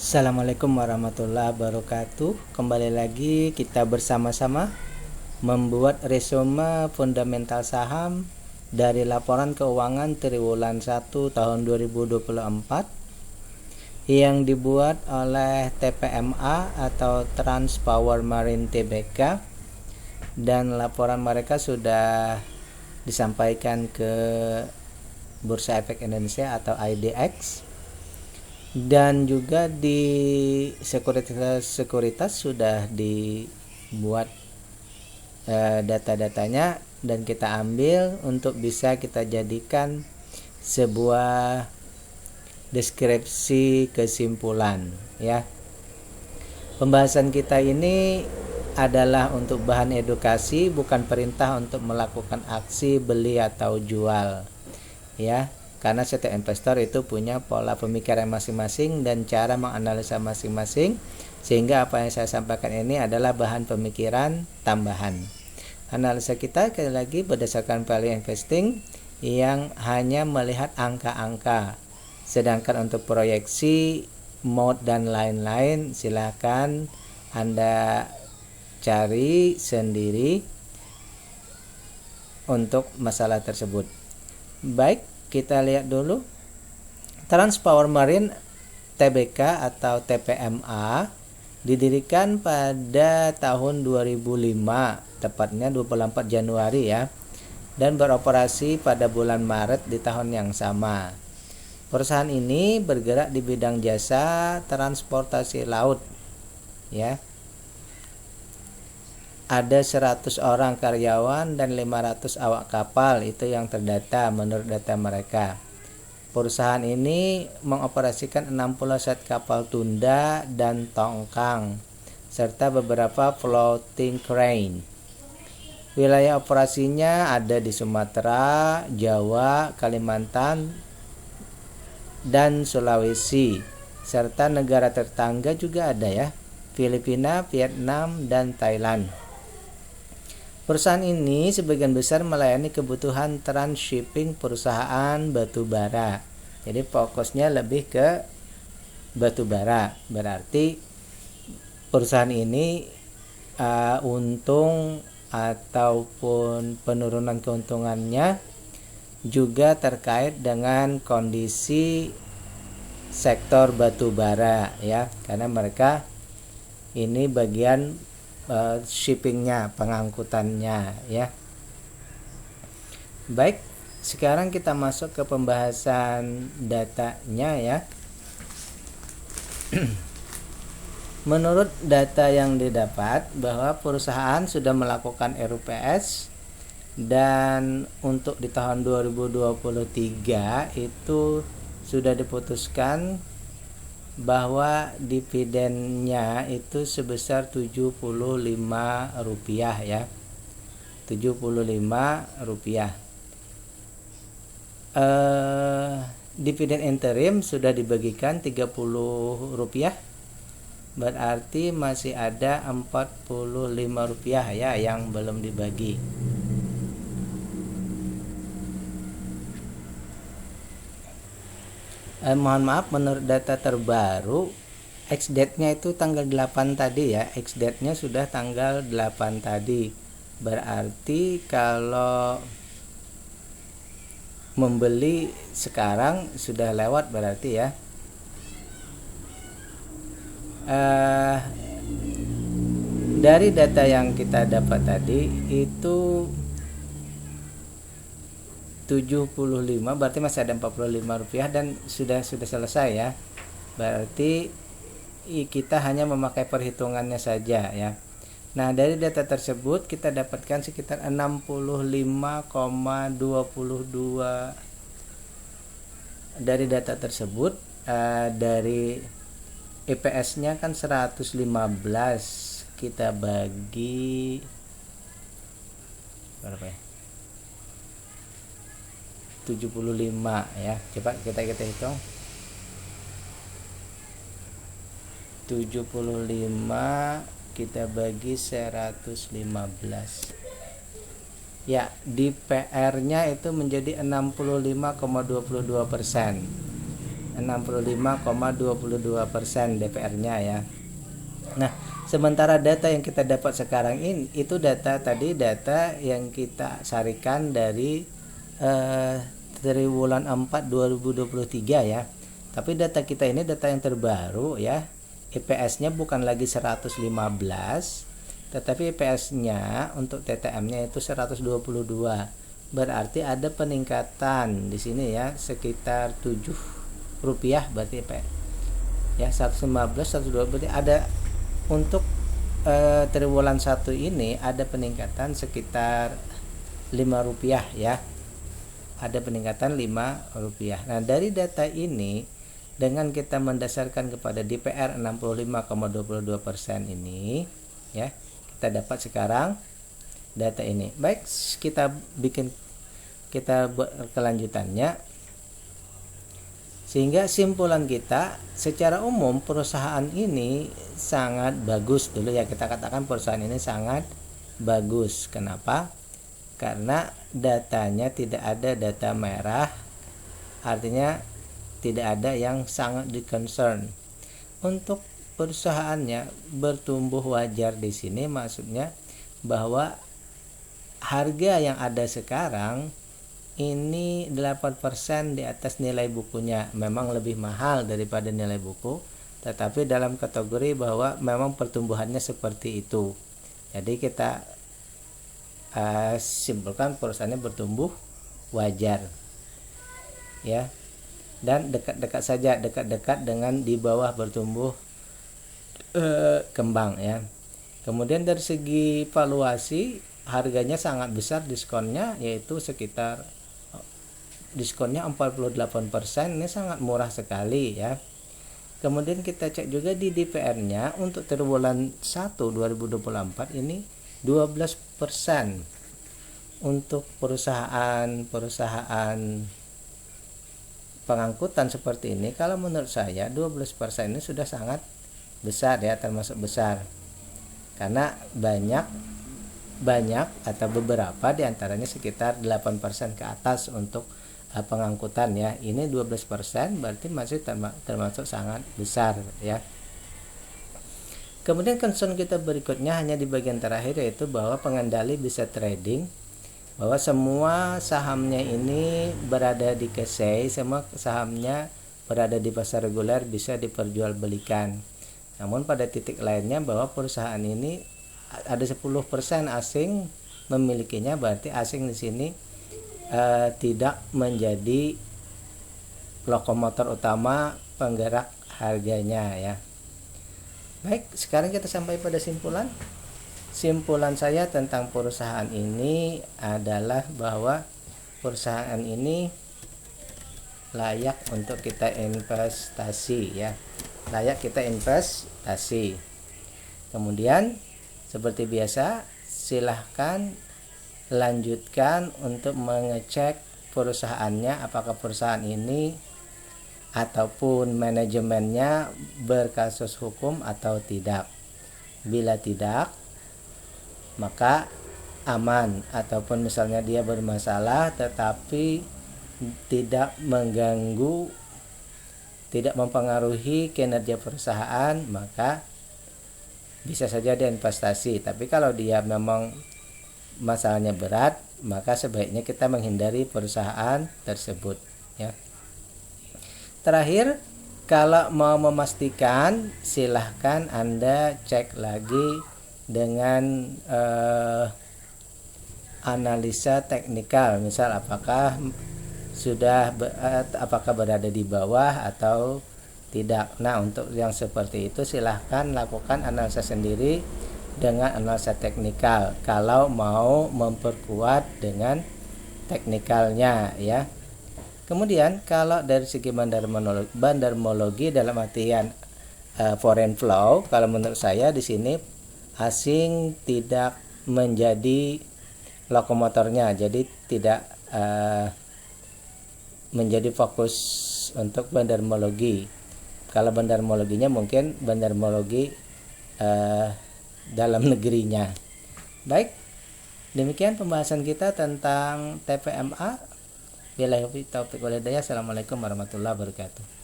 Assalamualaikum warahmatullahi wabarakatuh. Kembali lagi kita bersama-sama membuat resume fundamental saham dari laporan keuangan triwulan 1 tahun 2024 yang dibuat oleh TPMA atau Transpower Marine Tbk, dan laporan mereka sudah disampaikan ke Bursa Efek Indonesia atau IDX, dan juga di sekuritas sudah dibuat data-datanya, dan kita ambil untuk bisa kita jadikan sebuah deskripsi kesimpulan ya. Pembahasan kita ini adalah untuk bahan edukasi, bukan perintah untuk melakukan aksi beli atau jual ya, karena setiap investor itu punya pola pemikiran masing-masing dan cara menganalisa masing-masing, sehingga apa yang saya sampaikan ini adalah bahan pemikiran tambahan. Analisa kita sekali lagi berdasarkan value investing yang hanya melihat angka-angka, sedangkan untuk proyeksi, mode dan lain-lain silakan Anda cari sendiri untuk masalah tersebut. Baik, kita lihat dulu. Transpower Marine Tbk atau TPMA didirikan pada tahun 2005, tepatnya 24 Januari ya, dan beroperasi pada bulan Maret di tahun yang sama. Perusahaan ini bergerak di bidang jasa transportasi laut ya. Ada 100 orang karyawan dan 500 awak kapal, itu yang terdata menurut data mereka. Perusahaan ini mengoperasikan 60 set kapal tunda dan tongkang serta beberapa floating crane. Wilayah operasinya ada di Sumatera, Jawa, Kalimantan, dan Sulawesi, serta negara tetangga juga ada ya, Filipina, Vietnam, dan Thailand. Perusahaan ini sebagian besar melayani kebutuhan transshipping perusahaan batubara. Jadi fokusnya lebih ke batubara. Berarti perusahaan ini untung ataupun penurunan keuntungannya juga terkait dengan kondisi sektor batubara ya, karena mereka ini bagian shippingnya, pengangkutannya ya. Baik, sekarang kita masuk ke pembahasan datanya ya. Menurut data yang didapat bahwa perusahaan sudah melakukan RUPS, dan untuk di tahun 2023 itu sudah diputuskan bahwa dividennya itu sebesar Rp75 ya, Rp75. Dividen interim sudah dibagikan Rp30, berarti masih ada Rp45 ya yang belum dibagi. Mohon maaf, menurut data terbaru ex-date-nya itu tanggal 8 tadi ya. Ex-date-nya sudah tanggal 8 tadi. Berarti kalau membeli sekarang sudah lewat berarti ya. Dari data yang kita dapat tadi itu 75, berarti masih ada Rp45 dan sudah selesai ya. Berarti kita hanya memakai perhitungannya saja ya. Nah, dari data tersebut kita dapatkan sekitar 65,22 dari data tersebut. Dari EPS-nya kan 115, kita bagi berapa ya? 75 ya. Coba kita hitung. 75 kita bagi 115. Ya, di PR-nya itu menjadi 65,22%. 65,22% DPR-nya ya. Nah, sementara data yang kita dapat sekarang ini itu data yang kita sarikan dari triwulan 4 2023 ya. Tapi data kita ini data yang terbaru ya. IPS-nya bukan lagi 115, tetapi IPS-nya untuk TTM-nya itu 122. Berarti ada peningkatan di sini ya, sekitar 7 rupiah berarti ya, 115 120 berarti ada untuk triwulan 1 ini ada peningkatan sekitar 5 rupiah ya, ada peningkatan 5 rupiah. Nah, dari data ini dengan kita mendasarkan kepada DPR 65,22% ini ya, kita dapat sekarang data ini. Baik, kita kelanjutannya. Sehingga simpulan kita secara umum perusahaan ini sangat bagus dulu ya, kita katakan perusahaan ini sangat bagus. Kenapa? Karena datanya tidak ada data merah, artinya tidak ada yang sangat di-concern. Untuk perusahaannya bertumbuh wajar di sini maksudnya bahwa harga yang ada sekarang ini 8% di atas nilai bukunya, memang lebih mahal daripada nilai buku, tetapi dalam kategori bahwa memang pertumbuhannya seperti itu. Jadi kita simpulkan perusahaannya bertumbuh wajar ya, dan dekat-dekat dengan di bawah bertumbuh kembang ya. Kemudian dari segi valuasi, harganya sangat besar diskonnya, yaitu sekitar diskonnya 48%, ini sangat murah sekali ya. Kemudian kita cek juga di DPR-nya untuk triwulan 1 2024 ini 12%. Untuk perusahaan pengangkutan seperti ini, kalau menurut saya 12% ini sudah sangat besar ya, termasuk besar. Karena banyak atau beberapa diantaranya sekitar 8% ke atas untuk pengangkutan ya. Ini 12% berarti masih termasuk sangat besar ya. Kemudian concern kita berikutnya hanya di bagian terakhir, yaitu bahwa pengendali bisa trading, bahwa semua sahamnya ini berada di KSEI, semua sahamnya berada di pasar reguler, bisa diperjualbelikan. Namun pada titik lainnya bahwa perusahaan ini ada 10% asing memilikinya, berarti asing di sini tidak menjadi lokomotor utama penggerak harganya ya. Baik, sekarang kita sampai pada simpulan. Simpulan saya tentang perusahaan ini adalah bahwa perusahaan ini layak untuk kita investasi ya. Layak kita investasi. Kemudian seperti biasa, silahkan lanjutkan untuk mengecek perusahaannya, apakah perusahaan ini ataupun manajemennya berkasus hukum atau tidak. Bila tidak, maka aman, ataupun misalnya dia bermasalah tetapi tidak mengganggu, tidak mempengaruhi kinerja perusahaan, maka bisa saja dia investasi. Tapi kalau dia memang masalahnya berat, maka sebaiknya kita menghindari perusahaan tersebut ya. Terakhir, kalau mau memastikan, silahkan Anda cek lagi dengan analisa teknikal, misal apakah berada di bawah atau tidak. Nah, untuk yang seperti itu silahkan lakukan analisa sendiri dengan analisa teknikal kalau mau memperkuat dengan teknikalnya ya. Kemudian kalau dari segi bandarmologi dalam artian foreign flow, kalau menurut saya di sini asing tidak menjadi lokomotornya, jadi tidak menjadi fokus untuk bandarmologi. Kalau bandarmologinya mungkin bandarmologi dalam negerinya. Baik, demikian pembahasan kita tentang TPMA. Billahi taufiq wal hidayah. Assalamualaikum warahmatullahi wabarakatuh.